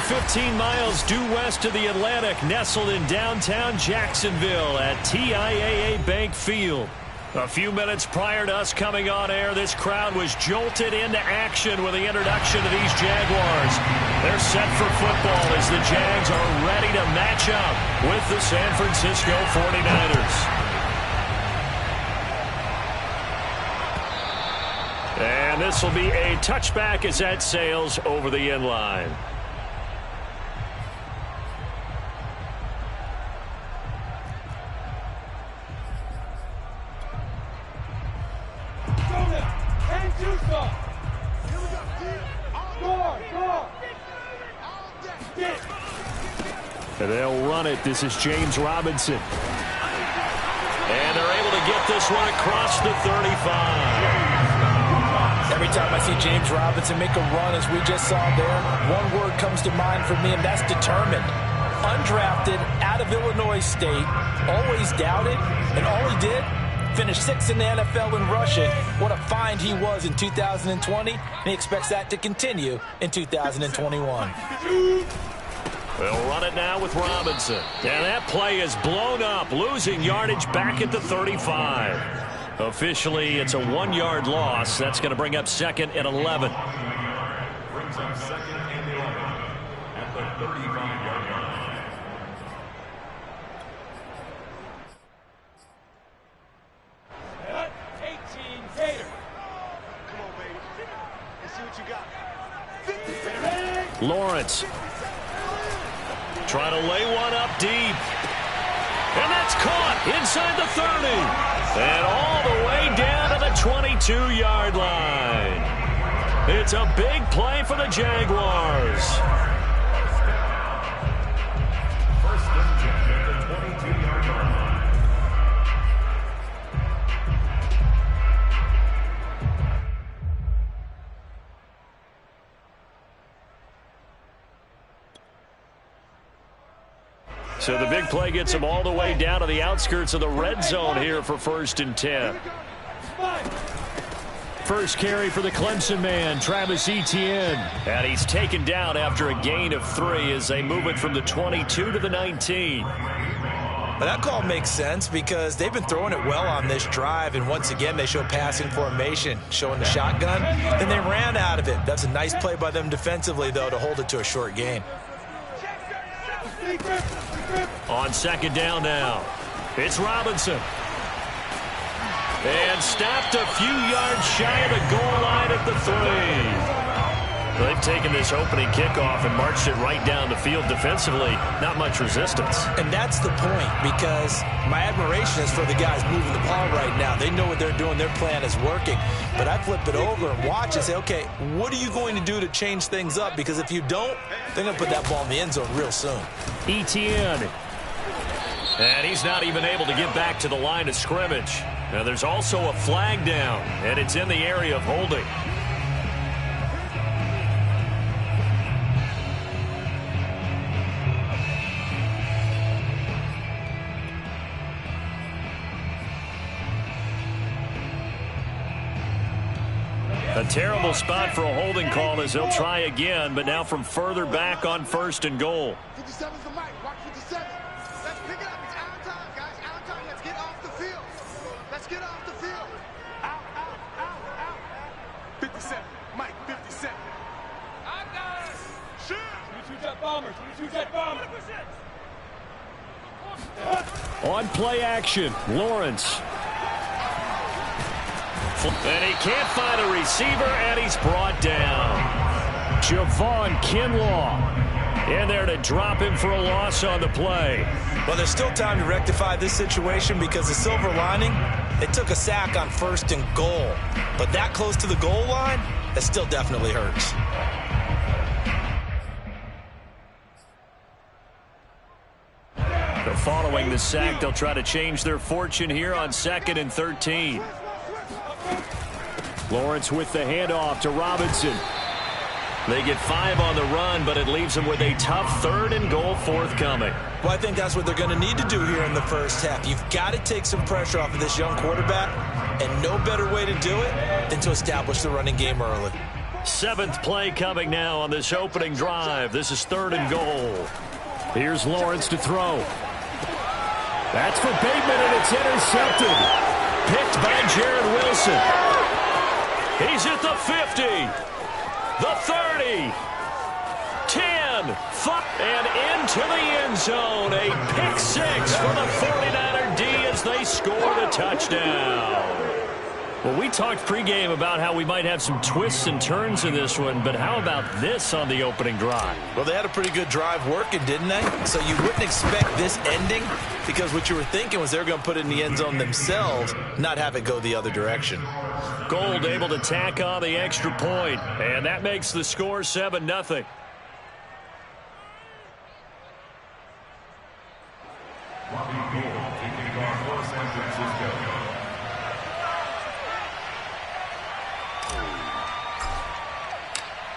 15 miles due west of the Atlantic, nestled in downtown Jacksonville at TIAA Bank Field. A few minutes prior to us coming on air, this crowd was jolted into action with the introduction of these Jaguars. They're set for football as the Jags are ready to match up with the San Francisco 49ers. And this will be a touchback as that sails over the end line. And they'll run it. This is James Robinson. And they're able to get this one across the 35. Every time I see James Robinson make a run, as we just saw there, one word comes to mind for me, and that's determined. Undrafted, out of Illinois State, always doubted, and all he did, finished 6th in the NFL in rushing. What a find he was in 2020, and he expects that to continue in 2021. They'll run it now with Robinson. And that play is blown up, losing yardage back at the 35. Officially, it's a 1-yard loss. That's going to bring up 2nd and 11. Brings up 2nd and 11 at the 35-yard line. At 18, Gator. Come on, baby. Let's see what you got. Lawrence. Trying to lay one up deep. And that's caught inside the 30. And all the way down to the 22-yard line. It's a big play for the Jaguars. First and 10 at the 22-yard line. So the big play gets them all the way down to the outskirts of the red zone here for 1st and 10. First carry for the Clemson man, Travis Etienne. And he's taken down after a gain of 3 as they move it from the 22 to the 19. But that call makes sense because they've been throwing it well on this drive, and once again they show passing formation, showing the shotgun. Then they ran out of it. That's a nice play by them defensively, though, to hold it to a short gain. On 2nd down now, it's Robinson. And stopped a few yards shy of the goal line at the 3. They've taken this opening kickoff and marched it right down the field defensively. Not much resistance. And that's the point, because my admiration is for the guys moving the ball right now. They know what they're doing. Their plan is working. But I flip it over and watch and say, okay, what are you going to do to change things up? Because if you don't, they're going to put that ball in the end zone real soon. Etienne. And he's not even able to get back to the line of scrimmage. Now there's also a flag down, and it's in the area of holding. A terrible spot for a holding call as they'll try again, but now from further back on 1st and goal. 57's the mic. Watch 57. Let's pick it up. It's out of time, guys. Out of time. Let's get off the field. Let's get off the field. Out, out, out, out. 57. Mike, 57. I got it. Shoot. 22 Jet Bomber. 22 Jet Bomber. On play action, Lawrence. And he can't find a receiver, and he's brought down. Javon Kinlaw in there to drop him for a loss on the play. Well, there's still time to rectify this situation because the silver lining, they took a sack on 1st and goal. But that close to the goal line, that still definitely hurts. Following the sack, they'll try to change their fortune here on 2nd and 13. Lawrence with the handoff to Robinson. They get 5 on the run, but it leaves them with a tough 3rd and goal forthcoming. Well, I think that's what they're going to need to do here in the first half. You've got to take some pressure off of this young quarterback, and no better way to do it than to establish the running game early. 7th play coming now on this opening drive. This is 3rd and goal. Here's Lawrence to throw. That's for Bateman, and it's intercepted. Picked by Jared Wilson. He's at the 50, the 30, 10, 5, and into the end zone. A pick 6 for the 49er D as they scored a touchdown. Well, we talked pregame about how we might have some twists and turns in this one, but how about this on the opening drive? Well, they had a pretty good drive working, didn't they? So you wouldn't expect this ending because what you were thinking was they were going to put it in the end zone themselves, not have it go the other direction. Gold able to tack on the extra point, and that makes the score 7-0. Robbie Gould taking off for San Francisco.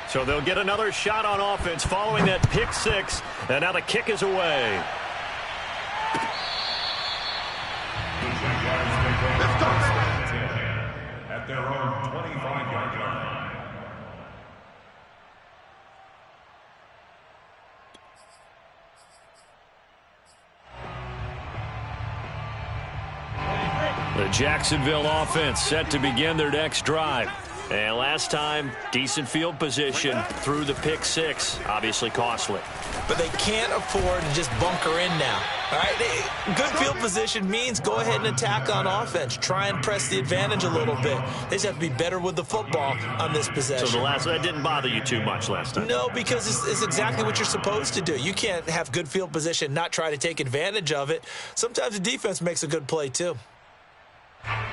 So they'll get another shot on offense following that pick 6, and now the kick is away. At their own 25-yard line. The Jacksonville offense set to begin their next drive. And last time, decent field position through the pick 6, obviously costly. But they can't afford to just bunker in now. All right, good field position means go ahead and attack on offense. Try and press the advantage a little bit. They just have to be better with the football on this possession. So that didn't bother you too much last time? No, because it's exactly what you're supposed to do. You can't have good field position, not try to take advantage of it. Sometimes the defense makes a good play, too.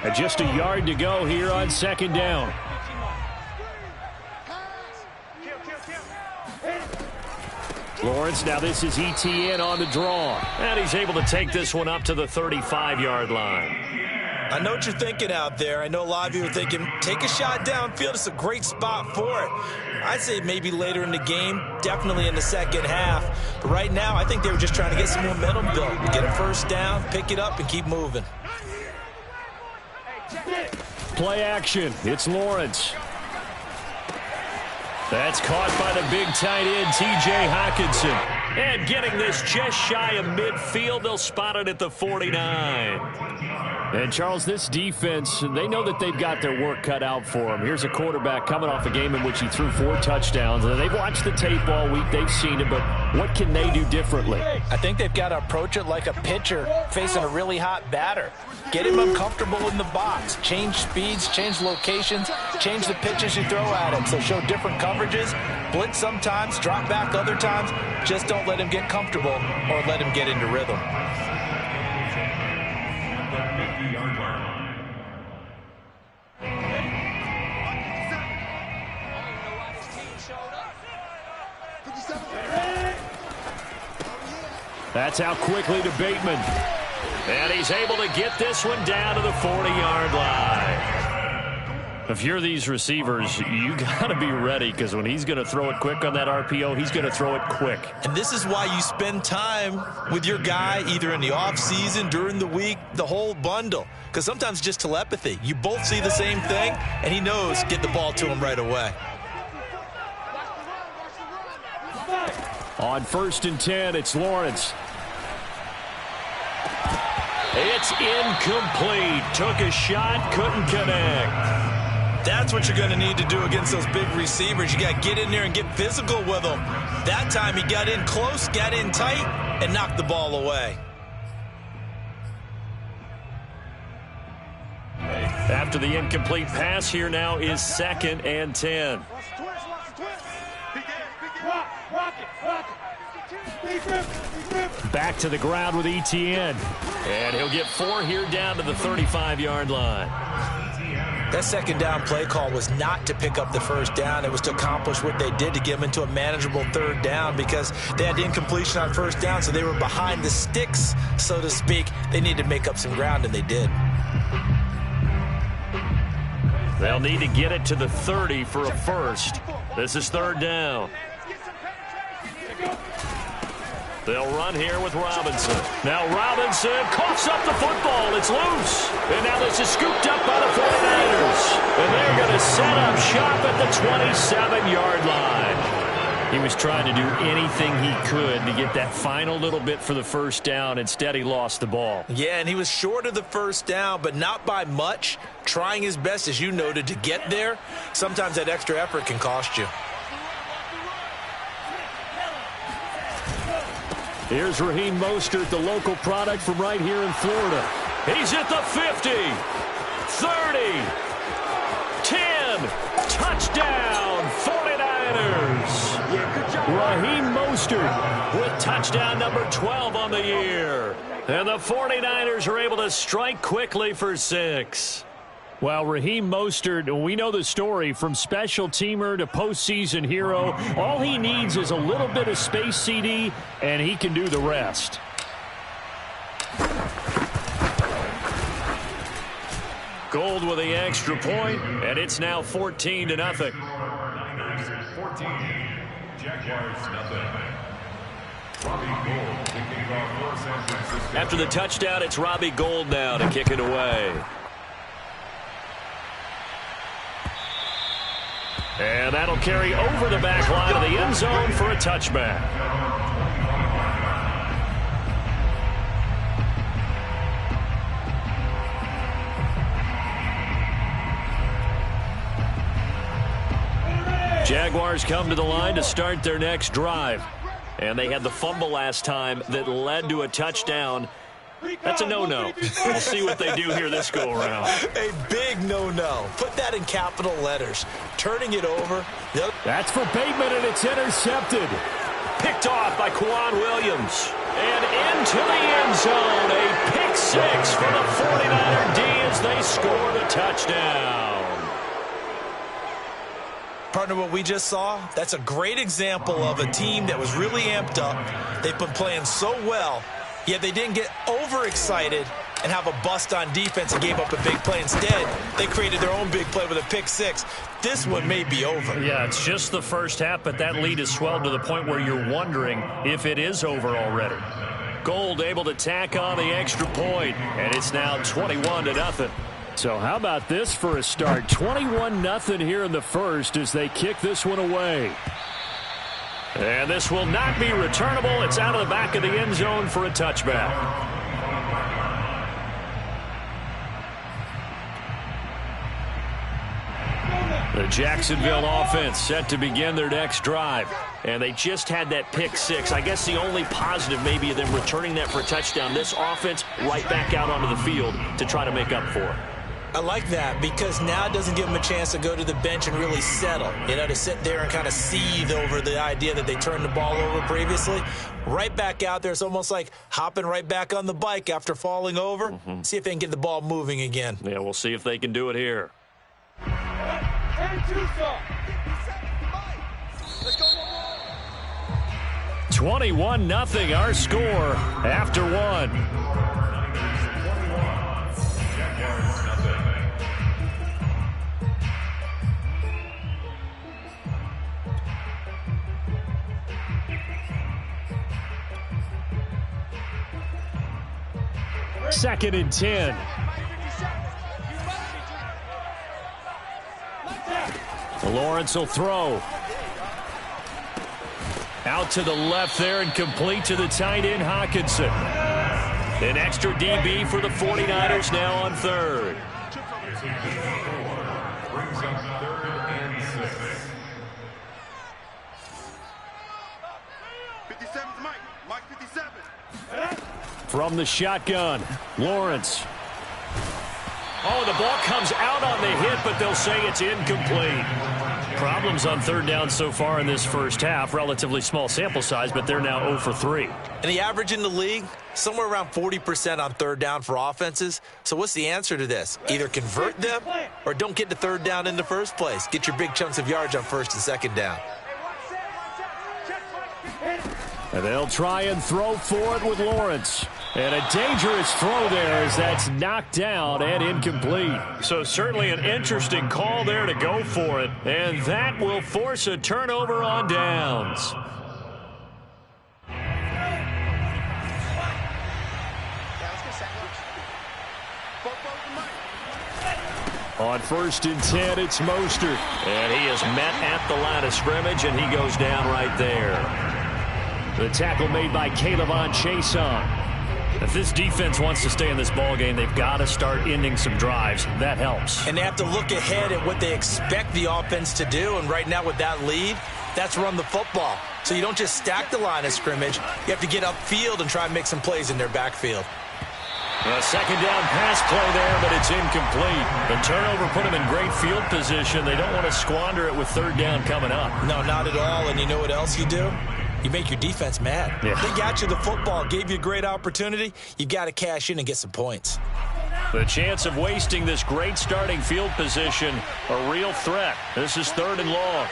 And just a yard to go here on 2nd down. Lawrence, now this is ETN on the draw. And he's able to take this one up to the 35-yard line. I know what you're thinking out there. I know a lot of you are thinking, take a shot downfield. It's a great spot for it. I'd say maybe later in the game, definitely in the second half. But right now, I think they were just trying to get some momentum built. Get a first down, pick it up, and keep moving. Play action. It's Lawrence. That's caught by the big tight end, T.J. Hockenson. And getting this just shy of midfield, they'll spot it at the 49. And, Charles, this defense, they know that they've got their work cut out for them. Here's a quarterback coming off a game in which he threw 4 touchdowns. And they've watched the tape all week. They've seen it, but what can they do differently? I think they've got to approach it like a pitcher facing a really hot batter. Get him uncomfortable in the box. Change speeds, change locations, change the pitches you throw at him. So show different coverages, blitz sometimes, drop back other times. Just don't let him get comfortable or let him get into rhythm. That's out quickly to Bateman. And he's able to get this one down to the 40-yard line. If you're these receivers, you got to be ready because when he's going to throw it quick on that RPO, he's going to throw it quick. And this is why you spend time with your guy either in the offseason, during the week, the whole bundle. Because sometimes just telepathy. You both see the same thing, and he knows get the ball to him right away. On 1st and 10, it's Lawrence. It's incomplete. Took a shot, couldn't connect. That's what you're going to need to do against those big receivers. You got to get in there and get physical with them. That time he got in close, got in tight, and knocked the ball away. After the incomplete pass, here now is 2nd and 10. Back to the ground with ETN. And he'll get 4 here down to the 35-yard line. That 2nd down play call was not to pick up the 1st down. It was to accomplish what they did to get them into a manageable 3rd down because they had the incompletion on 1st down, so they were behind the sticks, so to speak. They needed to make up some ground, and they did. They'll need to get it to the 30 for a first. This is 3rd down. They'll run here with Robinson. Now Robinson coughs up the football. It's loose. And now this is scooped up by the 49ers. And they're going to set up shop at the 27-yard line. He was trying to do anything he could to get that final little bit for the first down. Instead, he lost the ball. Yeah, and he was short of the first down, but not by much. Trying his best, as you noted, to get there. Sometimes that extra effort can cost you. Here's Raheem Mostert, the local product from right here in Florida. He's at the 50, 30, 10, touchdown, 49ers. Raheem Mostert with touchdown number 12 on the year. And the 49ers are able to strike quickly for 6. Well, Raheem Mostert, we know the story, from special teamer to postseason hero. All he needs is a little bit of space, CD, and he can do the rest. Gold with the extra point, and it's now 14-0. Niners 14, Jaguars nothing. Robbie Gould kicking off for San Francisco. After the touchdown, it's Robbie Gould now to kick it away. And that'll carry over the back line of the end zone for a touchback. Jaguars come to the line to start their next drive. And they had the fumble last time that led to a touchdown. That's a no-no. We'll see what they do here this go-around. A big no-no. Put that in capital letters. Turning it over. That's for Bateman, and it's intercepted. Picked off by Kwan Williams. And into the end zone. A pick six for the 49er D as they score the touchdown. Partner, what we just saw, that's a great example of a team that was really amped up. They've been playing so well, yet they didn't get overexcited and have a bust on defense and gave up a big play. Instead, they created their own big play with a pick six. This one may be over. Yeah, it's just the first half, but that lead has swelled to the point where you're wondering if it is over already. Gould able to tack on the extra point, and it's now 21-0. So how about this for a start? 21-0 here in the first as they kick this one away. And this will not be returnable. It's out of the back of the end zone for a touchback. The Jacksonville offense set to begin their next drive. And they just had that pick six. I guess the only positive maybe of them returning that for a touchdown. This offense right back out onto the field to try to make up for it. I like that because now it doesn't give them a chance to go to the bench and really settle, to sit there and kind of seethe over the idea that they turned the ball over previously. Right back out there. It's almost like hopping right back on the bike after falling over. See if they can get the ball moving again. Yeah, we'll see if they can do it here. 21-0 our score after one. Second and 10. Lawrence will throw. Out to the left there and complete to the tight end, Hockenson. An extra DB for the 49ers now on third. Brings up 3rd and 6. 57's Mike. Mike 57. From the shotgun, Lawrence. Oh, the ball comes out on the hit, but they'll say it's incomplete. Problems on third down so far in this first half. Relatively small sample size, but they're now 0 for 3. And the average in the league, somewhere around 40% on third down for offenses. So what's the answer to this? Either convert them or don't get to third down in the first place. Get your big chunks of yards on first and second down. And they'll try and throw for it with Lawrence. And a dangerous throw there as that's knocked down and incomplete. So certainly an interesting call there to go for it. And that will force a turnover on downs. On 1st and 10, it's Mostert. And he is met at the line of scrimmage, and he goes down right there. The tackle made by K'Lavon Chaisson. If this defense wants to stay in this ballgame, they've got to start ending some drives. That helps. And they have to look ahead at what they expect the offense to do. And right now with that lead, that's run the football. So you don't just stack the line of scrimmage. You have to get upfield and try and make some plays in their backfield. A second down pass play there, but it's incomplete. The turnover put them in great field position. They don't want to squander it with 3rd down coming up. No, not at all. And you know what else you do? You make your defense mad. Yeah. They got you the football, gave you a great opportunity. You got to cash in and get some points. The chance of wasting this great starting field position, a real threat. This is 3rd and long.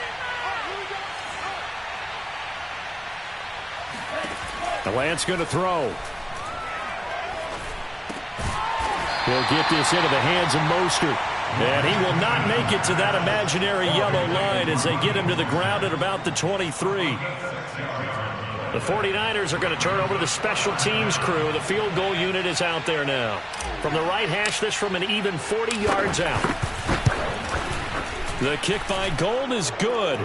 Lance going to throw. He'll get this into the hands of Mostert. And he will not make it to that imaginary yellow line as they get him to the ground at about the 23. The 49ers are going to turn over to the special teams crew. The field goal unit is out there now. From the right hash, this from an even 40 yards out. The kick by Gold is good.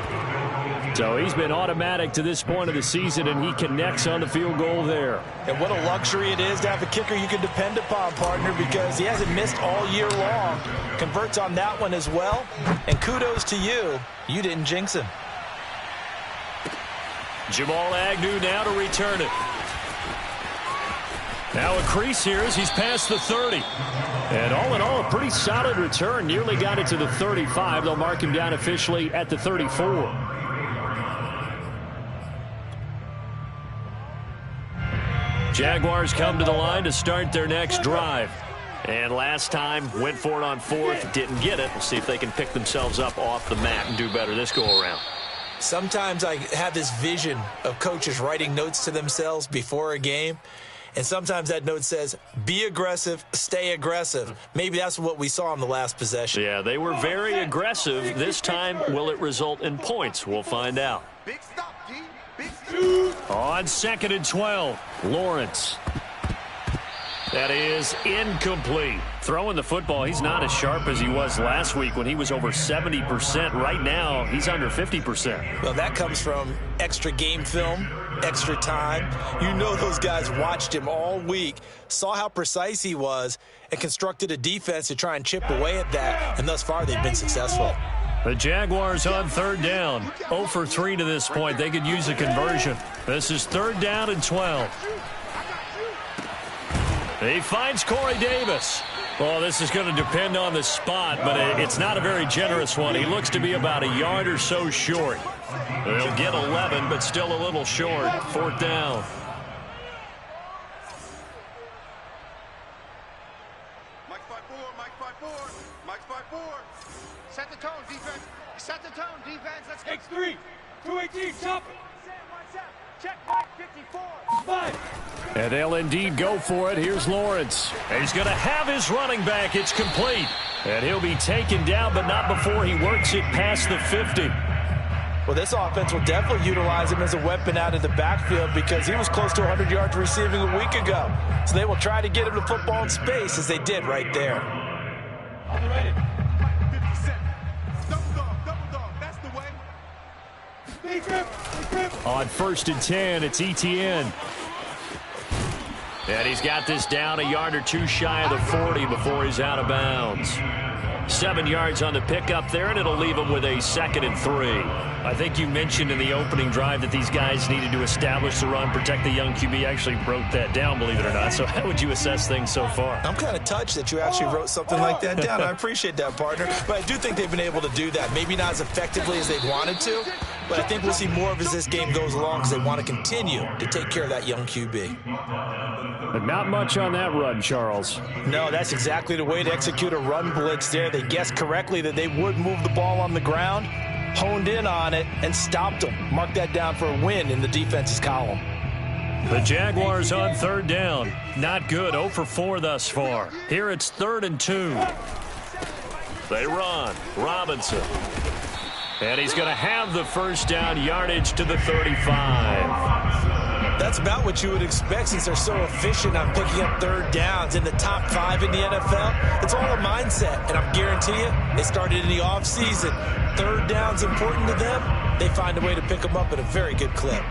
So he's been automatic to this point of the season, and he connects on the field goal there. And what a luxury it is to have a kicker you can depend upon, partner, because he hasn't missed all year long. Converts on that one as well. And kudos to you. You didn't jinx him. Jamal Agnew now to return it. Now a crease here as he's past the 30. And all in all, a pretty solid return. Nearly got it to the 35. They'll mark him down officially at the 34. Jaguars come to the line to start their next drive. And last time, went for it on 4th, didn't get it. We'll see if they can pick themselves up off the mat and do better this go-around. Sometimes I have this vision of coaches writing notes to themselves before a game. And sometimes that note says, be aggressive, stay aggressive. Maybe that's what we saw in the last possession. Yeah, they were very aggressive. This time, will it result in points? We'll find out. Big stop, D. Big stop. On 2nd and 12, Lawrence. That is incomplete. Throwing the football, he's not as sharp as he was last week when he was over 70%. Right now, he's under 50%. Well, that comes from extra game film, extra time. You know those guys watched him all week, saw how precise he was, and constructed a defense to try and chip away at that, and thus far they've been successful. The Jaguars on 3rd down. 0 for 3 to this point. They could use a conversion. This is 3rd down and 12. He finds Corey Davis. Well, this is going to depend on the spot, but it's not a very generous one. He looks to be about a yard or so short. They'll get 11, but still a little short. 4th down. Mike 5-4, Mike 5-4, Mike 5-4. Set the tone, defense. Set the tone, defense. Let's go. X3, 218, chop it. Check Mike 54. 5. And they'll indeed go for it. Here's Lawrence. He's going to have his running back. It's complete. And he'll be taken down, but not before he works it past the 50. Well, this offense will definitely utilize him as a weapon out of the backfield because he was close to 100 yards receiving a week ago. So they will try to get him the football in space as they did right there. Ready. 57. Double dog. That's the way. Big grip. On 1st and 10, it's Etienne. And he's got this down a yard or two shy of the 40 before he's out of bounds. 7 yards on the pickup there, and it'll leave him with a 2nd and 3. I think you mentioned in the opening drive that these guys needed to establish the run, protect the young QB. Actually wrote that down, believe it or not. So how would you assess things so far? I'm kind of touched that you actually wrote something like that down. I appreciate that, partner. But I do think they've been able to do that. Maybe not as effectively as they wanted to, but I think we'll see more of as this game goes along because they want to continue to take care of that young QB. But not much on that run, Charles. No, that's exactly the way to execute a run blitz there. They guessed correctly that they would move the ball on the ground, honed in on it, and stopped them. Mark that down for a win in the defense's column. The Jaguars on 3rd down. Not good. 0 for 4 thus far. Here it's 3rd and 2. They run. Robinson. And he's going to have the first down, yardage to the 35. That's about what you would expect since they're so efficient on picking up third downs in the top 5 in the NFL. It's all a mindset, and I guarantee you, it started in the offseason. Third down's important to them. They find a way to pick them up at a very good clip.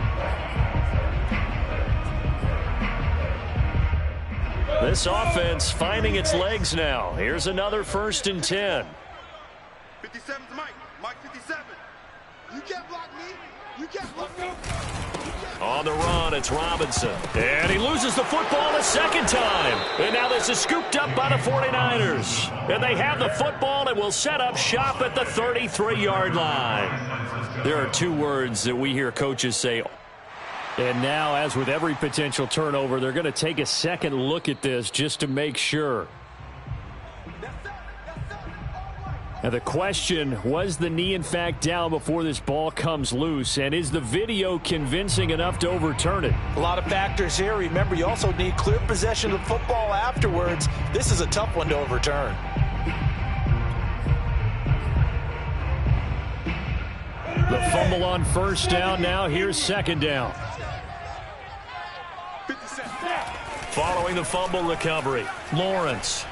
This offense finding its legs now. Here's another 1st and 10. 57's Mike. Mike 57. You can't block me. You can't block me. On the run, it's Robinson. And he loses the football a second time. And now this is scooped up by the 49ers. And they have the football and will set up shop at the 33-yard line. There are 2 words that we hear coaches say. And now, as with every potential turnover, they're going to take a second look at this just to make sure. And the question, was the knee in fact down before this ball comes loose? And is the video convincing enough to overturn it? A lot of factors here. Remember, you also need clear possession of the football afterwards. This is a tough one to overturn. The fumble on 1st down. Now here's 2nd down. Following the fumble recovery, Lawrence.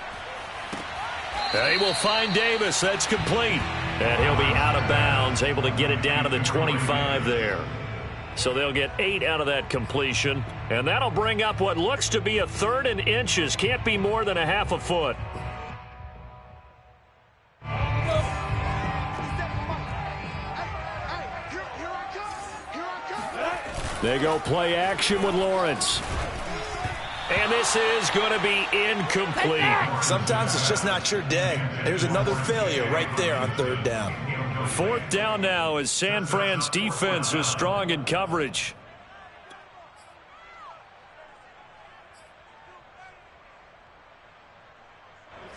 They will find Davis. That's complete. And he'll be out of bounds, able to get it down to the 25 there. So they'll get 8 out of that completion. And that'll bring up what looks to be a 3rd and inches. Can't be more than a half a foot. They go play action with Lawrence. And this is going to be incomplete. Sometimes it's just not your day. There's another failure right there on 3rd down. 4th down now as San Fran's defense is strong in coverage.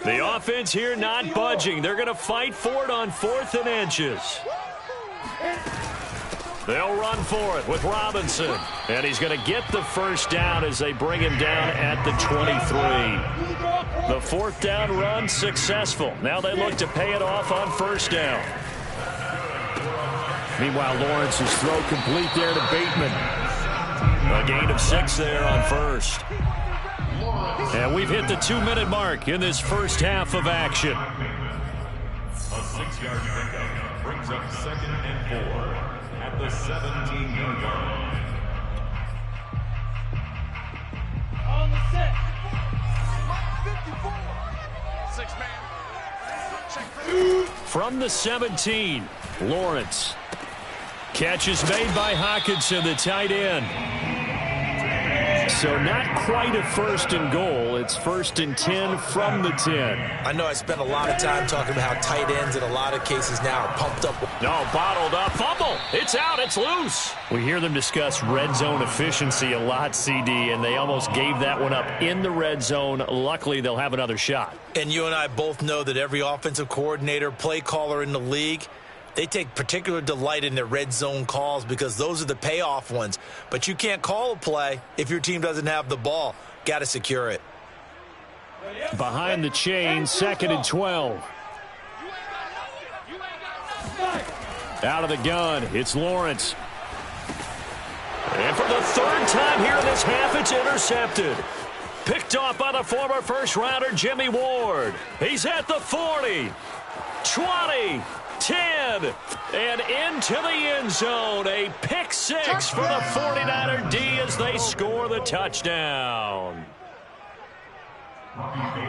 The offense here not budging. They're going to fight for it on 4th and inches. They'll run for it with Robinson. And he's going to get the 1st down as they bring him down at the 23. The 4th down run successful. Now they look to pay it off on 1st down. Meanwhile, Lawrence's throw complete there to Bateman. A gain of 6 there on 1st. And we've hit the 2-minute mark in this first half of action. A 6-yard pickup brings up 2nd and 4 at the 17-yard line. On the set. 54. 6-man. From the 17, Lawrence. Catch is made by Hockenson, the tight end. So not quite a 1st and goal. It's 1st and 10 from the 10. I know I spent a lot of time talking about how tight ends in a lot of cases now are pumped up. No, bottled up. Fumble. It's out. It's loose. We hear them discuss red zone efficiency a lot, CD, and they almost gave that one up in the red zone. Luckily, they'll have another shot. And you and I both know that every offensive coordinator, play caller in the league, they take particular delight in their red zone calls because those are the payoff ones. But you can't call a play if your team doesn't have the ball. Got to secure it. Behind the chain, 2nd and 12. Out of the gun, it's Lawrence. And for the 3rd time here in this half, it's intercepted. Picked off by the former first-rounder Jimmy Ward. He's at the 40, 20, 10, and into the end zone. A pick 6 for the 49er D as they score the touchdown.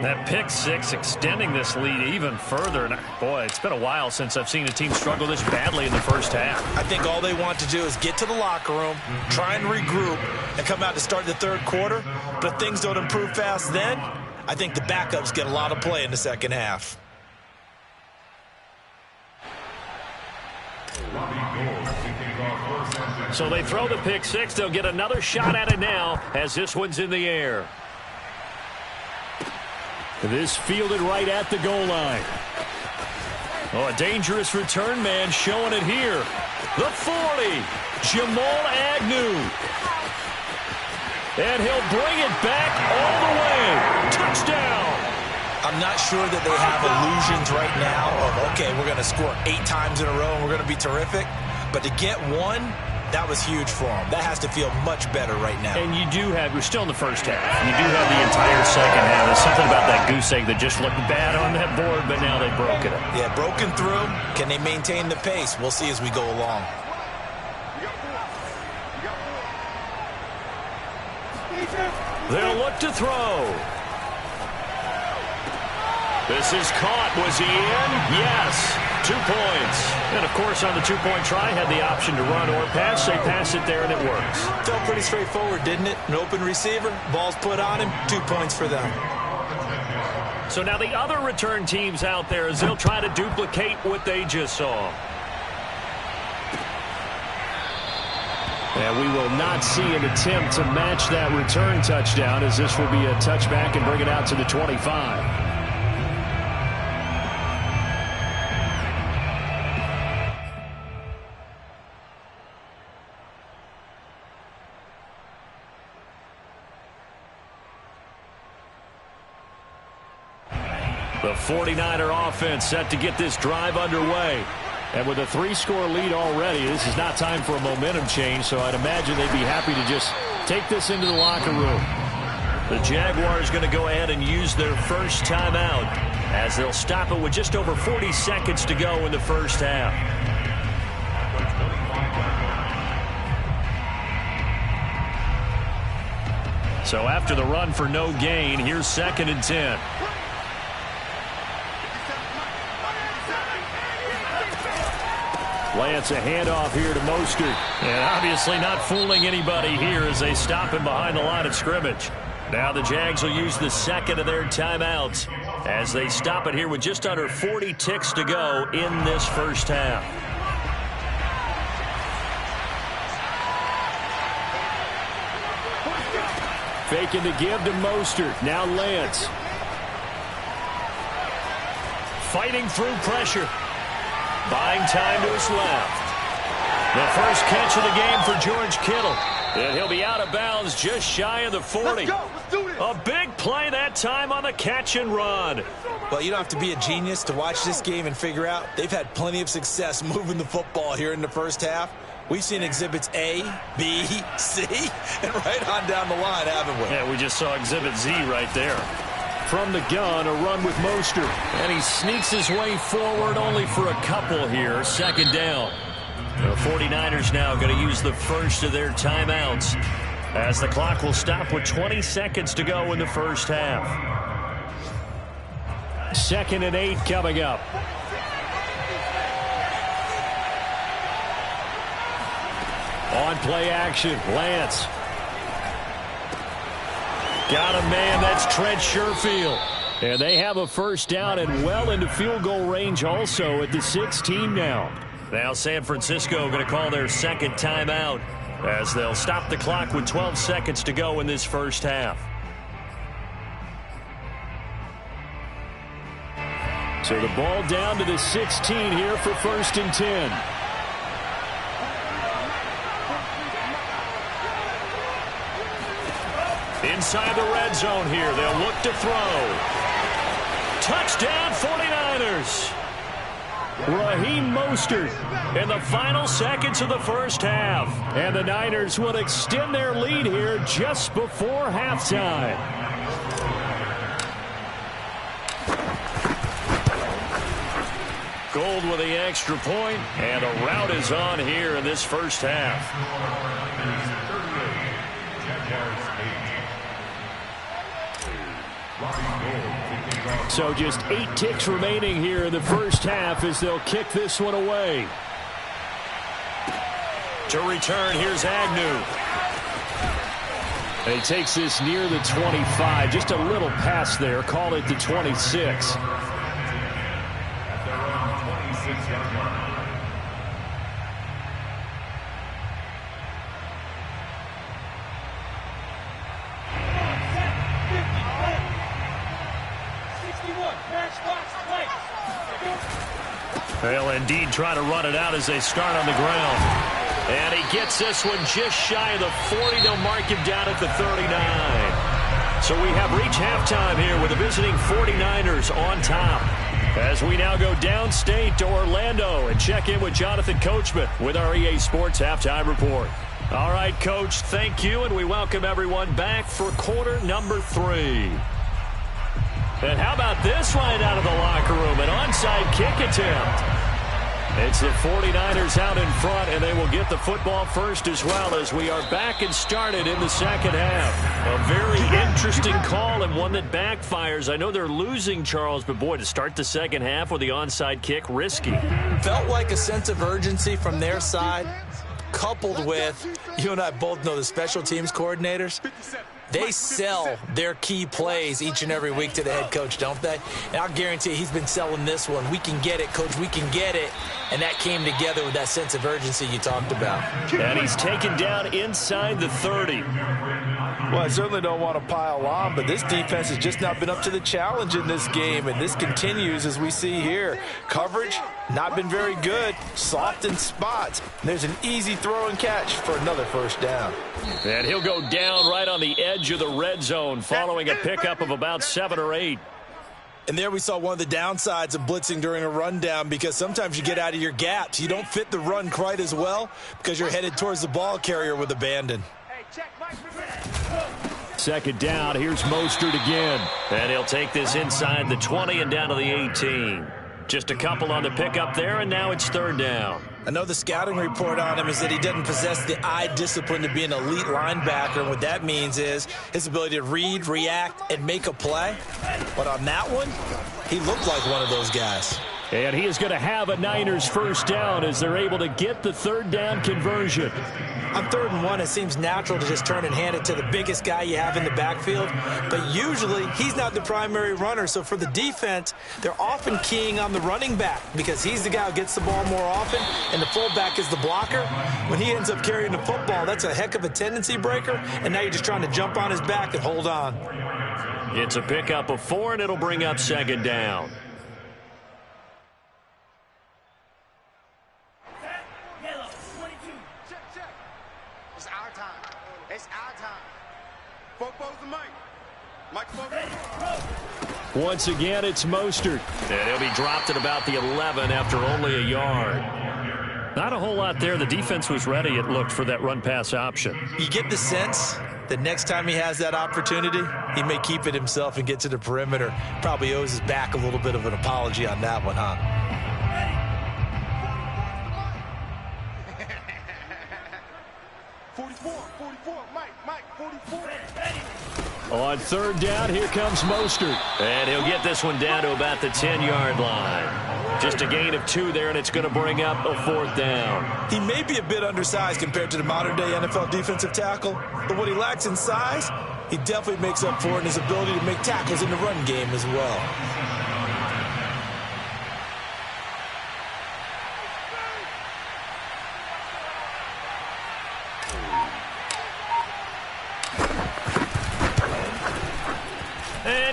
That pick 6 extending this lead even further. And boy, it's been a while since I've seen a team struggle this badly in the first half. I think all they want to do is get to the locker room, try and regroup, and come out to start the 3rd quarter. But if things don't improve fast then, I think the backups get a lot of play in the second half. So they throw the pick 6. They'll get another shot at it now as this one's in the air. This fielded right at the goal line. Oh, a dangerous return man showing it here. The 40, Jamal Agnew. And he'll bring it back all the way. Touchdown. I'm not sure that they have illusions right now of, okay, we're going to score 8 times in a row and we're going to be terrific. But to get one, That was huge for him. That has to feel much better right now. And we're still in the first half. You do have the entire second half. There's something about that goose egg that just looked bad on that board, but now they've broken it. Yeah, broken through. Can they maintain the pace? We'll see as we go along. They'll look to throw. This is caught. Was he in? Yes. 2 points. And, of course, on the two-point try, had the option to run or pass. They pass it there, and it works. Felt pretty straightforward, didn't it? An open receiver, ball's put on him, 2 points for them. So now the other return teams out there as they'll try to duplicate what they just saw. And we will not see an attempt to match that return touchdown, as this will be a touchback and bring it out to the 25. The 49er offense set to get this drive underway. And with a 3-score lead already, this is not time for a momentum change, so I'd imagine they'd be happy to just take this into the locker room. The Jaguars going to go ahead and use their first timeout as they'll stop it with just over 40 seconds to go in the first half. So after the run for no gain, here's 2nd and 10. Lance, a handoff here to Mostert. And obviously not fooling anybody here as they stop him behind the line of scrimmage. Now the Jags will use the second of their timeouts as they stop it here with just under 40 ticks to go in this first half. Faking the give to Mostert. Now Lance. Fighting through pressure. Buying time to his left. The first catch of the game for George Kittle. And he'll be out of bounds just shy of the 40. Let's go. Let's do this. A big play that time on the catch and run. Well, you don't have to be a genius to watch this game and figure out they've had plenty of success moving the football here in the first half. We've seen exhibits A, B, C, and right on down the line, haven't we? Yeah, we just saw exhibit Z right there. From the gun, a run with Mostert. And he sneaks his way forward only for a couple here. 2nd down. The 49ers now going to use the first of their timeouts as the clock will stop with 20 seconds to go in the first half. 2nd and 8 coming up. On play action, Lance. Got a man, that's Trent Sherfield. And they have a first down and well into field goal range also at the 16 now. Now San Francisco going to call their second timeout as they'll stop the clock with 12 seconds to go in this first half. So the ball down to the 16 here for 1st and 10. Inside the red zone here. They'll look to throw. Touchdown 49ers. Raheem Mostert in the final seconds of the first half. And the Niners will extend their lead here just before halftime. Gold with the extra point, and a rout is on here in this first half. So just 8 ticks remaining here in the first half as they'll kick this one away. To return, here's Agnew. And he takes this near the 25. Just a little pass there. Call it the 26. At their own 26-yard line. They'll indeed try to run it out as they start on the ground. And he gets this one just shy of the 40. They'll mark him down at the 39. So we have reached halftime here with the visiting 49ers on top. As we now go downstate to Orlando and check in with Jonathan Coachman with our EA Sports Halftime Report. All right, Coach, thank you, and we welcome everyone back for quarter number 3. And how about this right out of the locker room, an onside kick attempt. It's the 49ers out in front, and they will get the football first as well as we are back and started in the second half. A very interesting call and one that backfires. I know they're losing, Charles, but boy, to start the second half with the onside kick, risky. Felt like a sense of urgency from their side, coupled with, you and I both know the special teams coordinators. They sell their key plays each and every week to the head coach, don't they? And I'll guarantee you he's been selling this one. We can get it, Coach. We can get it. And that came together with that sense of urgency you talked about. And he's taken down inside the 30. Well, I certainly don't want to pile on, but this defense has just not been up to the challenge in this game, and this continues as we see here. Coverage, not been very good, soft in spots. There's an easy throw and catch for another first down. And he'll go down right on the edge of the red zone following a pickup of about 7 or 8. And there we saw one of the downsides of blitzing during a rundown, because sometimes you get out of your gaps. You don't fit the run quite as well because you're headed towards the ball carrier with abandon. Second down, here's Mostert again. And he'll take this inside the 20 and down to the 18. Just a couple on the pickup there, and now it's third down. I know the scouting report on him is that he doesn't possess the eye discipline to be an elite linebacker, and what that means is his ability to read, react, and make a play. But on that one, he looked like one of those guys. And he is going to have a Niners first down as they're able to get the third down conversion. On 3rd and 1, it seems natural to just turn and hand it to the biggest guy you have in the backfield. But usually, he's not the primary runner. So for the defense, they're often keying on the running back because he's the guy who gets the ball more often, and the fullback is the blocker. When he ends up carrying the football, that's a heck of a tendency breaker, and now you're just trying to jump on his back and hold on. It's a pickup of 4, and it'll bring up second down. Once again, it's Mostert. And he'll be dropped at about the 11 after only a yard. Not a whole lot there. The defense was ready, it looked, for that run-pass option. You get the sense that next time he has that opportunity, he may keep it himself and get to the perimeter. Probably owes his back a little bit of an apology on that one, huh? On third down, here comes Mostert. And he'll get this one down to about the 10-yard line. Just a gain of 2 there, and it's going to bring up a 4th down. He may be a bit undersized compared to the modern-day NFL defensive tackle, but what he lacks in size, he definitely makes up for it in his ability to make tackles in the run game as well.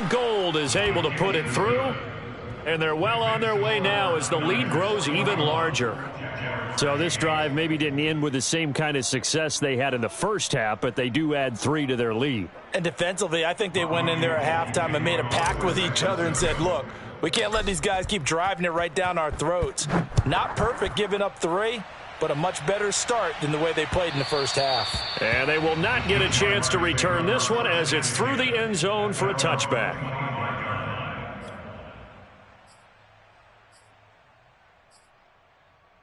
Gold is able to put it through, and they're well on their way now as the lead grows even larger. So this drive maybe didn't end with the same kind of success they had in the first half, but they do add 3 to their lead. And defensively, I think they went in there at halftime and made a pact with each other and said, look, we can't let these guys keep driving it right down our throats. Not perfect giving up 3, but a much better start than the way they played in the first half. And they will not get a chance to return this one as it's through the end zone for a touchback.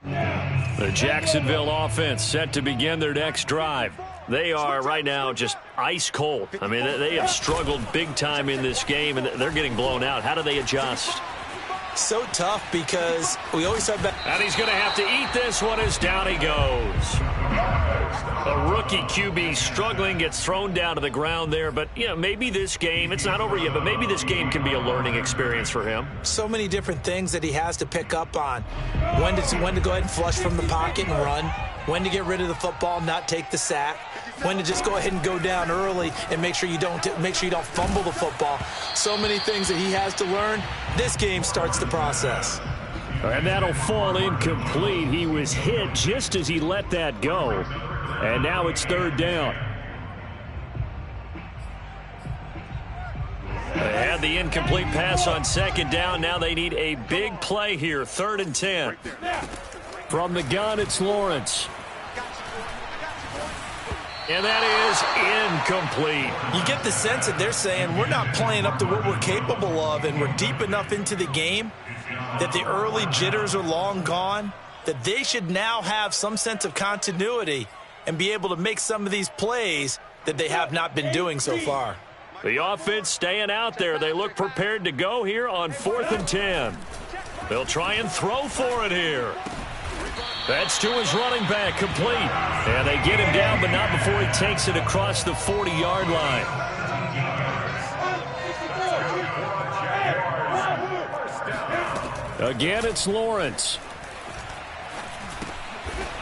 The Jacksonville offense set to begin their next drive. They are right now just ice cold. I mean, they have struggled big time in this game, and they're getting blown out. How do they adjust? So tough because we always talk about... And he's going to have to eat this one as down he goes. A rookie QB struggling, gets thrown down to the ground there. But, you know, maybe this game, it's not over yet, but maybe this game can be a learning experience for him. So many different things that he has to pick up on. When to go ahead and flush from the pocket and run. When to get rid of the football, not take the sack. When to just go ahead and go down early and make sure you don't fumble the football. So many things that he has to learn. This game starts the process. And that'll fall incomplete. He was hit just as he let that go. And now it's third down. They had had the incomplete pass on second down. Now they need a big play here, 3rd and 10. From the gun, it's Lawrence. And that is incomplete. You get the sense that they're saying we're not playing up to what we're capable of, and we're deep enough into the game that the early jitters are long gone, that they should now have some sense of continuity and be able to make some of these plays that they have not been doing so far. The offense staying out there. They look prepared to go here on 4th and 10. They'll try and throw for it here. That's to his running back, complete. And they get him down, but not before he takes it across the 40-yard line. Again, it's Lawrence.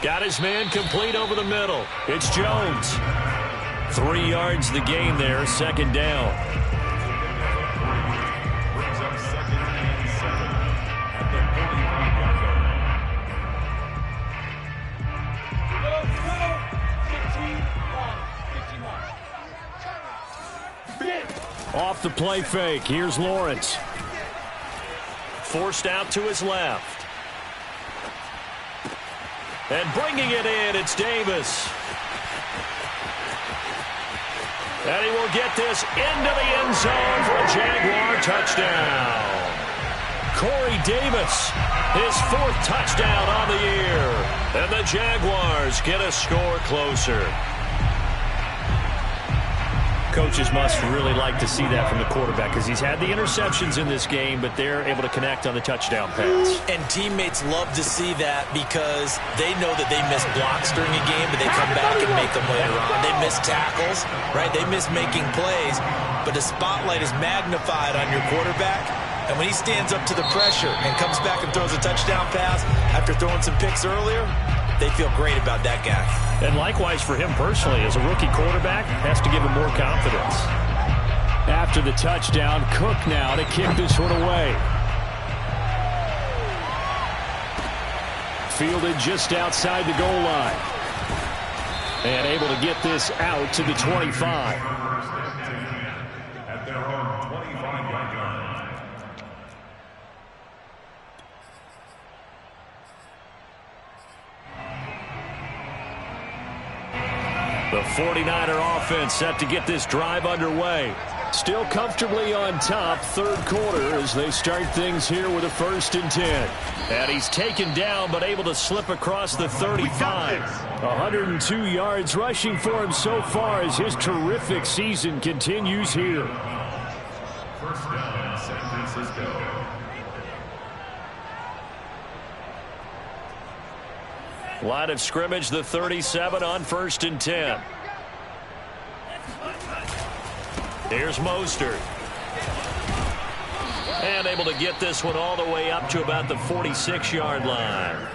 Got his man complete over the middle. It's Jones. 3 yards the gain there, 2nd down. Brings up 2nd and 7 at the 45-yard line. Off the play fake, here's Lawrence. Forced out to his left. And bringing it in, it's Davis. And he will get this into the end zone for a Jaguar touchdown. Corey Davis, his 4th touchdown on the year. And the Jaguars get a score closer. Coaches must really like to see that from the quarterback because he's had the interceptions in this game, but they're able to connect on the touchdown pass. And teammates love to see that because they know that they miss blocks during a game, but they come back and make them later on. They miss tackles, right? They miss making plays, but the spotlight is magnified on your quarterback. And when he stands up to the pressure and comes back and throws a touchdown pass after throwing some picks earlier, they feel great about that guy. And likewise for him personally, as a rookie quarterback, has to give him more confidence. After the touchdown, Cook now to kick this one away. Fielded just outside the goal line. And able to get this out to the 25. At their own 25-yard line. The 49er offense set to get this drive underway. Still comfortably on top, 3rd quarter as they start things here with a 1st and 10. And he's taken down but able to slip across the 35. 102 yards rushing for him so far as his terrific season continues here. 1st down, San Francisco. Line of scrimmage, the 37 on 1st and 10. Here's Mostert. And able to get this one all the way up to about the 46-yard line.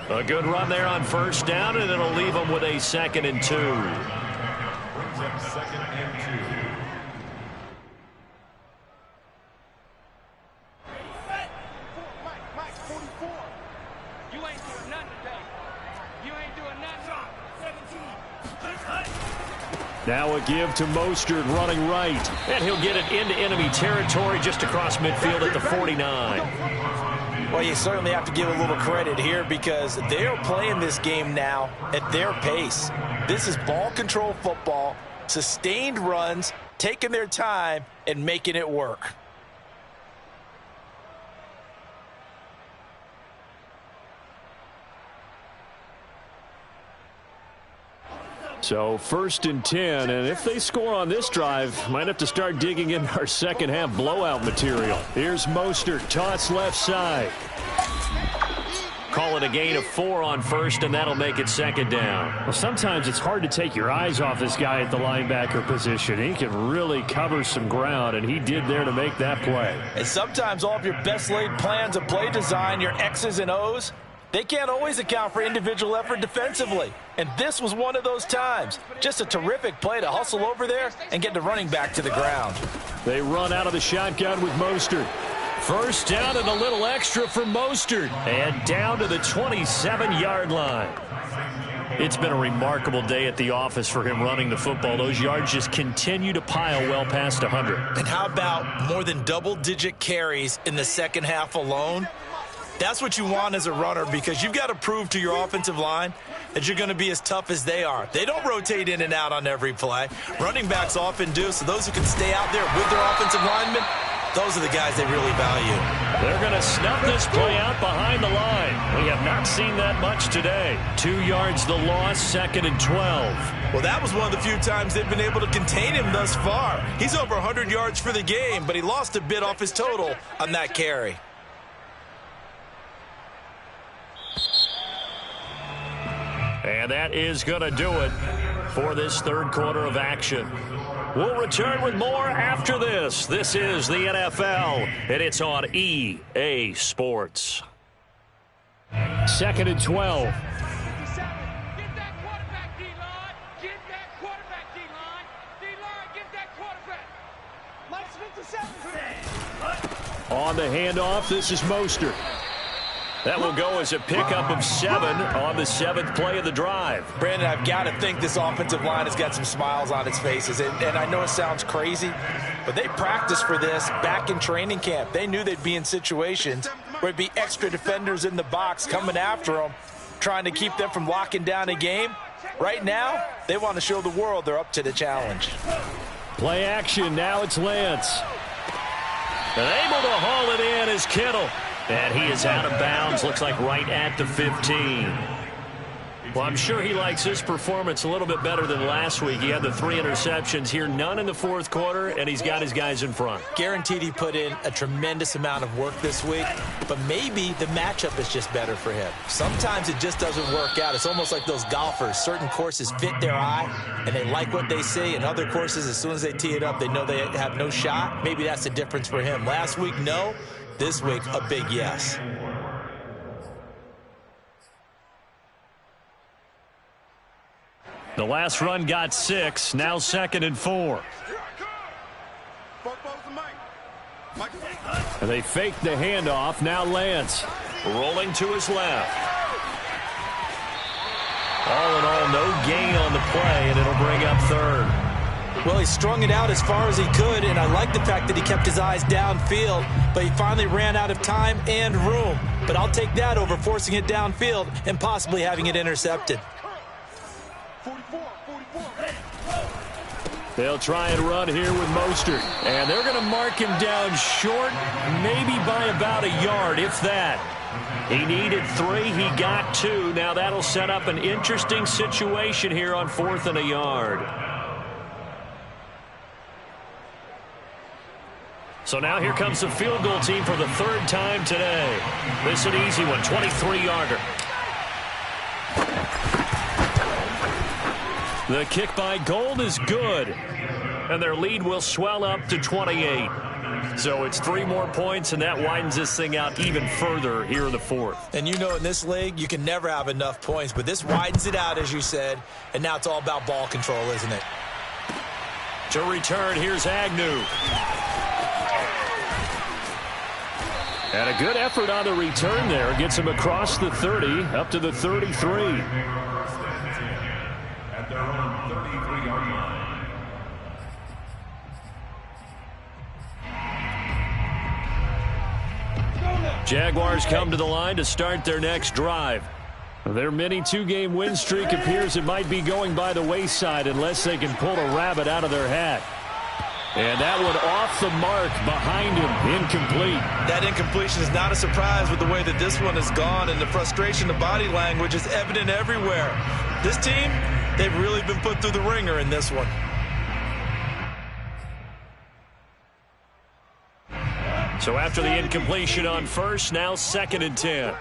A good run there on 1st down, and it'll leave them with a 2nd and 2. Brings up 2nd and 2. Mike, 44. You ain't doing nothing today. You ain't doing nothing. 17. Now a give to Mostert running right. And he'll get it into enemy territory just across midfield at the 49. Well, you certainly have to give a little credit here because they are playing this game now at their pace. This is ball control football, sustained runs, taking their time, and making it work. So 1st and 10, and if they score on this drive, might have to start digging in our second half blowout material. Here's Mostert, toss left side. Call it a gain of 4 on 1st, and that'll make it 2nd down. Well, sometimes it's hard to take your eyes off this guy at the linebacker position. He can really cover some ground, and he did there to make that play. And sometimes all of your best laid plans of play design, your X's and O's, they can't always account for individual effort defensively. And this was one of those times. Just a terrific play to hustle over there and get the running back to the ground. They run out of the shotgun with Mostert. 1st down and a little extra for Mostert. And down to the 27-yard line. It's been a remarkable day at the office for him running the football. Those yards just continue to pile well past 100. And how about more than double-digit carries in the second half alone? That's what you want as a runner, because you've got to prove to your offensive line that you're going to be as tough as they are. They don't rotate in and out on every play. Running backs often do, so those who can stay out there with their offensive linemen, those are the guys they really value. They're going to snuff this play out behind the line. We have not seen that much today. 2 yards the loss, 2nd and 12. Well, that was one of the few times they've been able to contain him thus far. He's over 100 yards for the game, but he lost a bit off his total on that carry. And that is going to do it for this third quarter of action. We'll return with more after this. This is the NFL, and it's on EA Sports. 2nd and 12. Get that quarterback, D-line. Get that quarterback, D-line. D-line, get that quarterback. Minus 57. On the handoff, this is Mostert. That will go as a pickup of 7 on the 7th play of the drive. Brandon, I've got to think this offensive line has got some smiles on its faces. And I know it sounds crazy, but they practiced for this back in training camp. They knew they'd be in situations where it'd be extra defenders in the box coming after them, trying to keep them from locking down a game. Right now, they want to show the world they're up to the challenge. Play action. Now it's Lance. And able to haul it in is Kittle. And he is out of bounds, looks like right at the 15. Well, I'm sure he likes his performance a little bit better than last week. He had the 3 interceptions here, none in the fourth quarter, and he's got his guys in front. Guaranteed he put in a tremendous amount of work this week, but maybe the matchup is just better for him. Sometimes it just doesn't work out. It's almost like those golfers. Certain courses fit their eye, and they like what they see, and other courses, as soon as they tee it up, they know they have no shot. Maybe that's the difference for him. Last week, no. This week, a big yes. The last run got 6, now 2nd and 4. And they fake the handoff, now Lance. Rolling to his left. All in all, no gain on the play, and it'll bring up 3rd. Well, he strung it out as far as he could, and I like the fact that he kept his eyes downfield, but he finally ran out of time and room. But I'll take that over forcing it downfield and possibly having it intercepted. They'll try and run here with Mostert. And they're going to mark him down short, maybe by about a yard, if that. He needed 3, he got 2. Now that'll set up an interesting situation here on 4th and a yard. So now here comes the field goal team for the 3rd time today. This is an easy one, 23-yarder. The kick by Gold is good. And their lead will swell up to 28. So it's 3 more points, and that widens this thing out even further here in the 4th. And you know, in this league, you can never have enough points, but this widens it out, as you said, and now it's all about ball control, isn't it? To return, here's Agnew. And a good effort on the return there. Gets him across the 30, up to the 33. At their own 33-yard line. Jaguars come to the line to start their next drive. Their mini 2-game win streak appears it might be going by the wayside unless they can pull a rabbit out of their hat. And that one off the mark behind him, incomplete. That incompletion is not a surprise with the way that this one has gone, and the frustration, the body language is evident everywhere. This team, they've really been put through the ringer in this one. So after the incompletion on 1st, now 2nd and 10.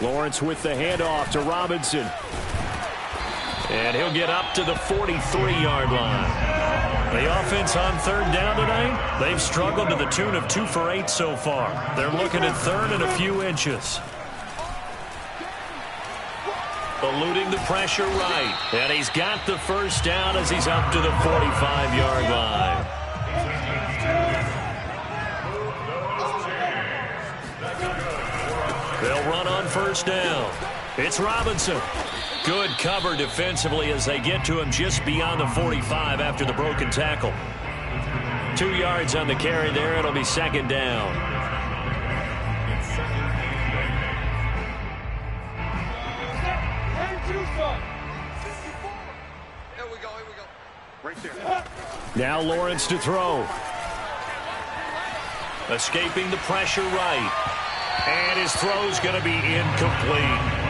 Lawrence with the handoff to Robinson. And he'll get up to the 43-yard line. The offense on 3rd down tonight, they've struggled to the tune of 2 for 8 so far. They're looking at 3rd and a few inches. Eluding the pressure right. And he's got the 1st down as he's up to the 45-yard line. They'll run on first down. It's Robinson. Good cover defensively as they get to him just beyond the 45 after the broken tackle. 2 yards on the carry there. It'll be second down. Here we go. Right there. Now Lawrence to throw. Escaping the pressure right. And his throw's going to be incomplete.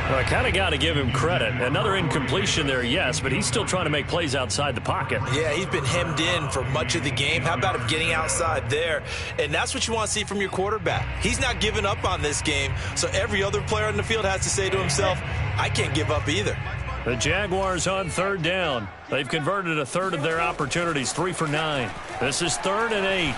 Well, I kind of got to give him credit. Another incompletion there, yes, but he's still trying to make plays outside the pocket. Yeah, he's been hemmed in for much of the game. How about him getting outside there? And that's what you want to see from your quarterback. He's not giving up on this game, so every other player on the field has to say to himself, I can't give up either. The Jaguars on third down. They've converted a third of their opportunities, 3 for 9. This is 3rd and 8.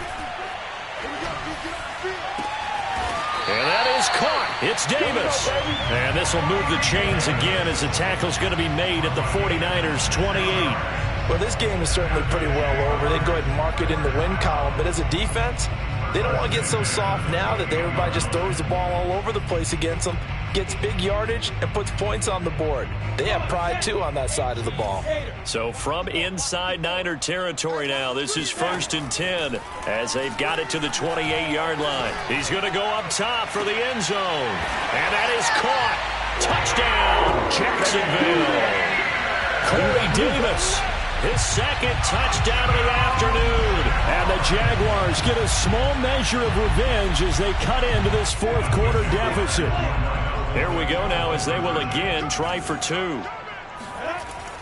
And that is caught. It's Davis. And this will move the chains again as the tackle's going to be made at the 49ers' 28. Well, this game is certainly pretty well over. They go ahead and mark it in the win column. But as a defense, they don't want to get so soft now that everybody just throws the ball all over the place against them, gets big yardage, and puts points on the board. They have pride, too, on that side of the ball. So from inside Niner territory now, this is 1st and 10 as they've got it to the 28-yard line. He's going to go up top for the end zone. And that is caught. Touchdown, Jacksonville. Corey Davis, his 2nd touchdown of the afternoon. And the Jaguars get a small measure of revenge as they cut into this 4th quarter deficit. Here we go now as they will again try for 2.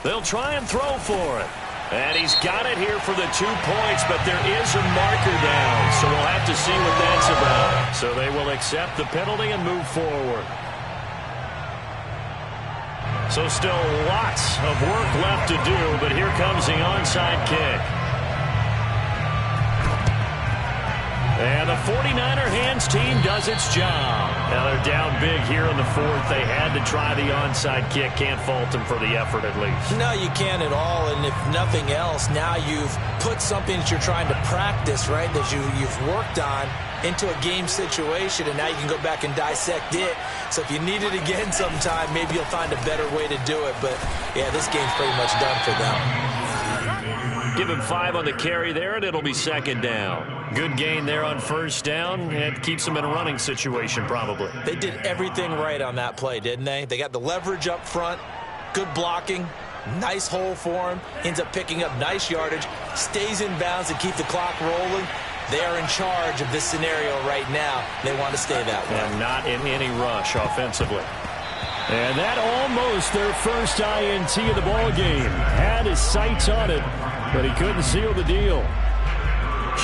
They'll try and throw for it. And he's got it here for the 2 points, but there is a marker down, so we'll have to see what that's about. So they will accept the penalty and move forward. So still lots of work left to do, but here comes the onside kick. And the 49er hands team does its job. Now they're down big here in the 4th. They had to try the onside kick. Can't fault them for the effort at least. No, you can't at all. And if nothing else, now you've put something that you're trying to practice, right, that you've worked on into a game situation, and now you can go back and dissect it. So if you need it again sometime, maybe you'll find a better way to do it. But, yeah, this game's pretty much done for them. Give him 5 on the carry there, and it'll be second down. Good gain there on first down. It keeps them in a running situation probably. They did everything right on that play, didn't they? They got the leverage up front, good blocking, nice hole for him, ends up picking up nice yardage, stays in bounds to keep the clock rolling. They are in charge of this scenario right now. They want to stay that way. And not in any rush offensively. And that almost their first INT of the ball game. Had his sights on it, but he couldn't seal the deal.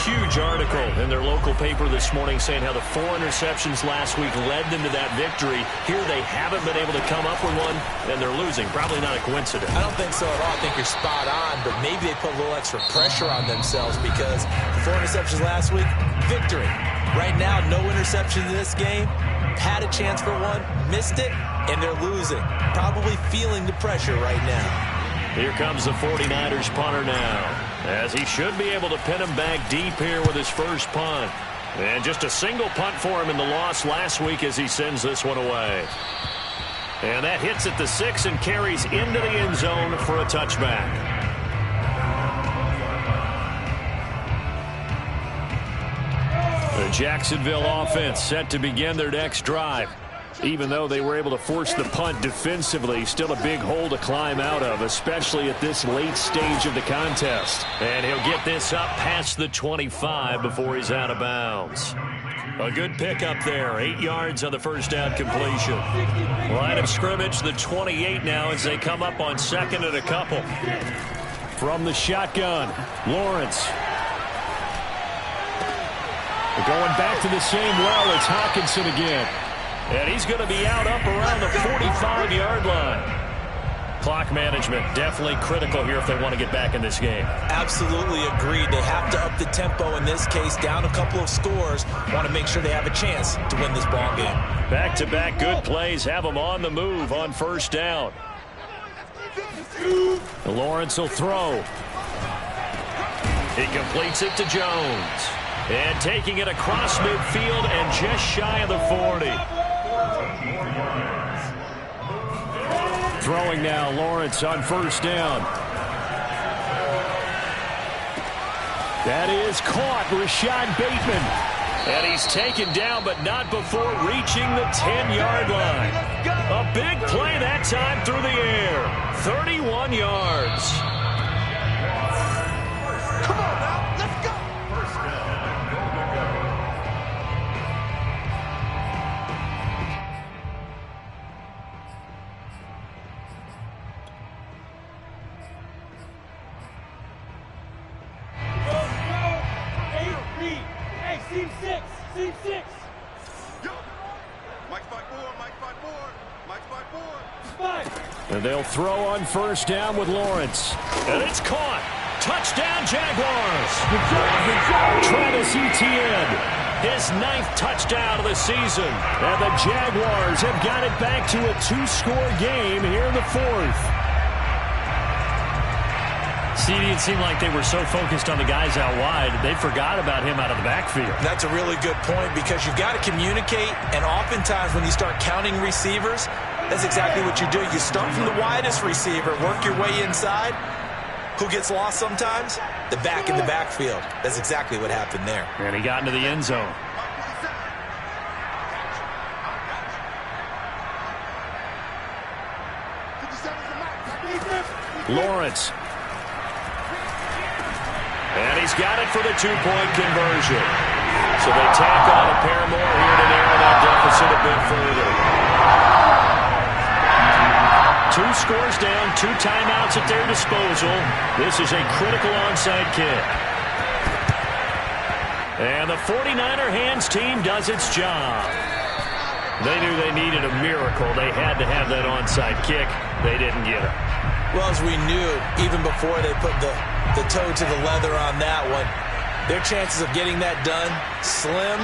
Huge article in their local paper this morning saying how the 4 interceptions last week led them to that victory. Here they haven't been able to come up with one, and they're losing. Probably not a coincidence. I don't think so at all. I think you're spot on, but maybe they put a little extra pressure on themselves because the 4 interceptions last week, victory. Right now, no interceptions in this game. Had a chance for one, missed it, and they're losing. Probably feeling the pressure right now. Here comes the 49ers punter now, as he should be able to pin him back deep here with his first punt. And just a single punt for him in the loss last week as he sends this one away. And that hits at the 6 and carries into the end zone for a touchback. The Jacksonville offense set to begin their next drive. Even though they were able to force the punt defensively, still a big hole to climb out of, especially at this late stage of the contest. And he'll get this up past the 25 before he's out of bounds. A good pickup there, 8 yards on the first down completion. Line of scrimmage, the 28 now as they come up on 2nd and a couple. From the shotgun, Lawrence. Going back to the same well, it's Hockenson again. And he's going to be out up around the 45-yard line. Clock management definitely critical here if they want to get back in this game. Absolutely agreed. They have to up the tempo in this case, down a couple of scores. Want to make sure they have a chance to win this ball game. Back-to-back good plays have them on the move on first down. Lawrence will throw. He completes it to Jones. And taking it across midfield and just shy of the 40. throwing now. Lawrence on first down. That is caught. Rashad Bateman. And he's taken down, but not before reaching the 10-yard line. A big play that time through the air. 31 yards. Come on now, let's go. First down. Go, go, go. Yo, Mike 5-4, Mike 5-4, Mike 5-4. And they'll throw on first down with Lawrence. And it's caught. Touchdown, Jaguars. Travis Etienne, his 9th touchdown of the season. And the Jaguars have got it back to a 2-score game here in the 4th. CD, it seemed like they were so focused on the guys out wide, they forgot about him out of the backfield. That's a really good point because you've got to communicate, and oftentimes when you start counting receivers, that's exactly what you do. You start from the widest receiver, work your way inside. Who gets lost sometimes? The back in the backfield. That's exactly what happened there. And he got into the end zone. Lawrence. And he's got it for the 2-point conversion. So they tack on a pair more here to narrow that deficit a bit further. 2 scores down, 2 timeouts at their disposal. This is a critical onside kick. And the 49er hands team does its job. They knew they needed a miracle. They had to have that onside kick. They didn't get it. Well, as we knew, even before they put the toe to the leather on that one, their chances of getting that done, slim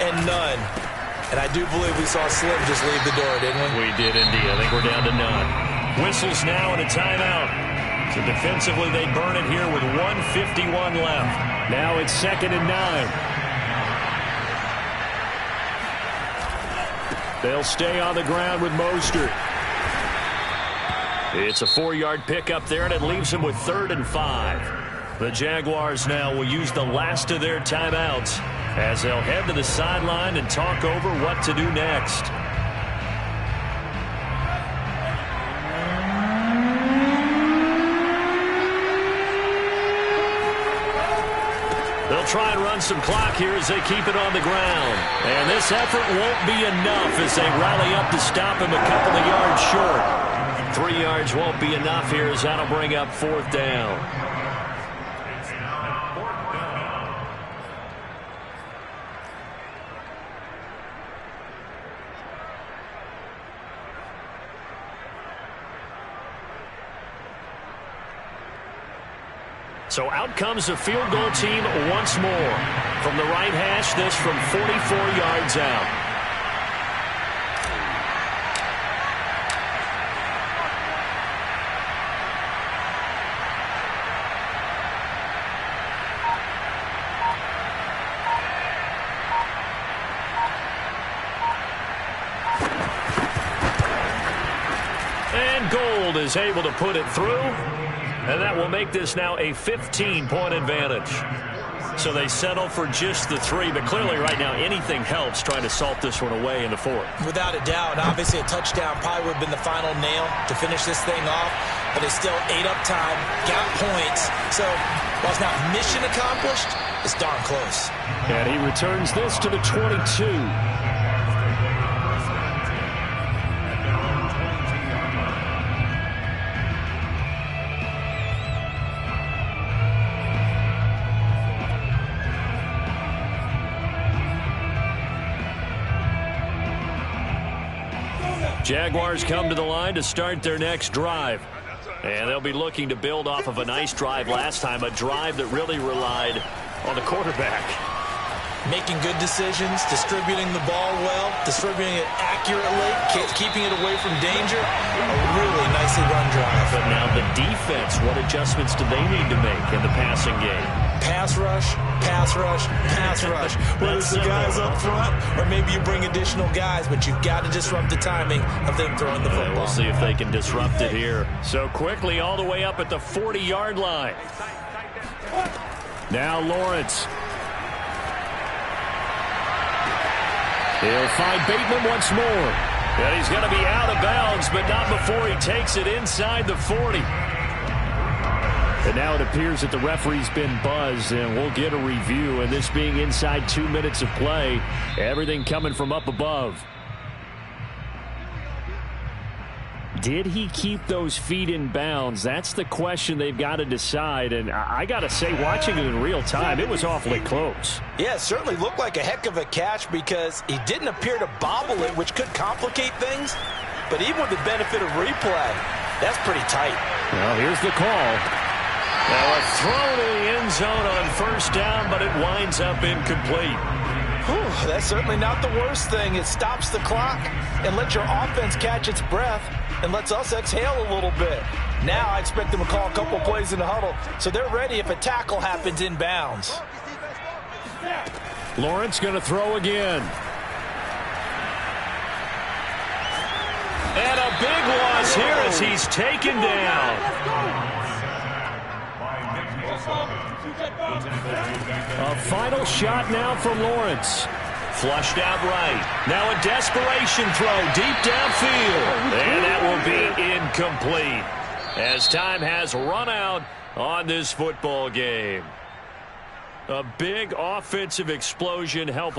and none. And I do believe we saw Slim just leave the door, didn't we? We did indeed. I think we're down to none. Whistles now and a timeout. So defensively, they burn it here with 1:51 left. Now it's 2nd and 9. They'll stay on the ground with Mostert. It's a 4-yard pickup there, and it leaves them with 3rd and 5. The Jaguars now will use the last of their timeouts as they'll head to the sideline and talk over what to do next. They'll try and run some clock here as they keep it on the ground. And this effort won't be enough as they rally up to stop him a couple of yards short. 3 yards won't be enough here as that'll bring up 4th down. It's now 4th down. So out comes the field goal team once more. From the right hash, this from 44 yards out. Gold is able to put it through, and that will make this now a 15-point advantage. So they settle for just the 3, but clearly right now anything helps trying to salt this one away in the 4th. Without a doubt, obviously a touchdown probably would have been the final nail to finish this thing off, but they still ate up time, got points. So while it's not mission accomplished, it's darn close. And he returns this to the 22. Jaguars come to the line to start their next drive. And they'll be looking to build off of a nice drive last time, a drive that really relied on the quarterback. Making good decisions, distributing the ball well, distributing it accurately, keeping it away from danger. A really nicely run drive. But now the defense, what adjustments do they need to make in the passing game? Pass rush, pass rush, pass rush. Whether it's the guys up front or maybe you bring additional guys, but you've got to disrupt the timing of them throwing the football. We'll see if they can disrupt it here. So quickly all the way up at the 40-yard line. Now Lawrence. He'll find Bateman once more. And he's going to be out of bounds, but not before he takes it inside the 40. And now it appears that the referee's been buzzed, and we'll get a review. And this being inside 2 minutes of play, everything coming from up above. Did he keep those feet in bounds? That's the question they've got to decide. And I got to say, watching it in real time, it was awfully close. Yeah, it certainly looked like a heck of a catch because he didn't appear to bobble it, which could complicate things. But even with the benefit of replay, that's pretty tight. Well, here's the call. Now a throw to the end zone on first down, but it winds up incomplete. Whew, that's certainly not the worst thing. It stops the clock and lets your offense catch its breath and lets us exhale a little bit. Now I expect them to call a couple plays in the huddle so they're ready if a tackle happens inbounds. Lawrence going to throw again. And a big loss here as he's taken down. A final shot now for Lawrence. Flushed out right. Now a desperation throw deep downfield. And that will be incomplete as time has run out on this football game. A big offensive explosion helped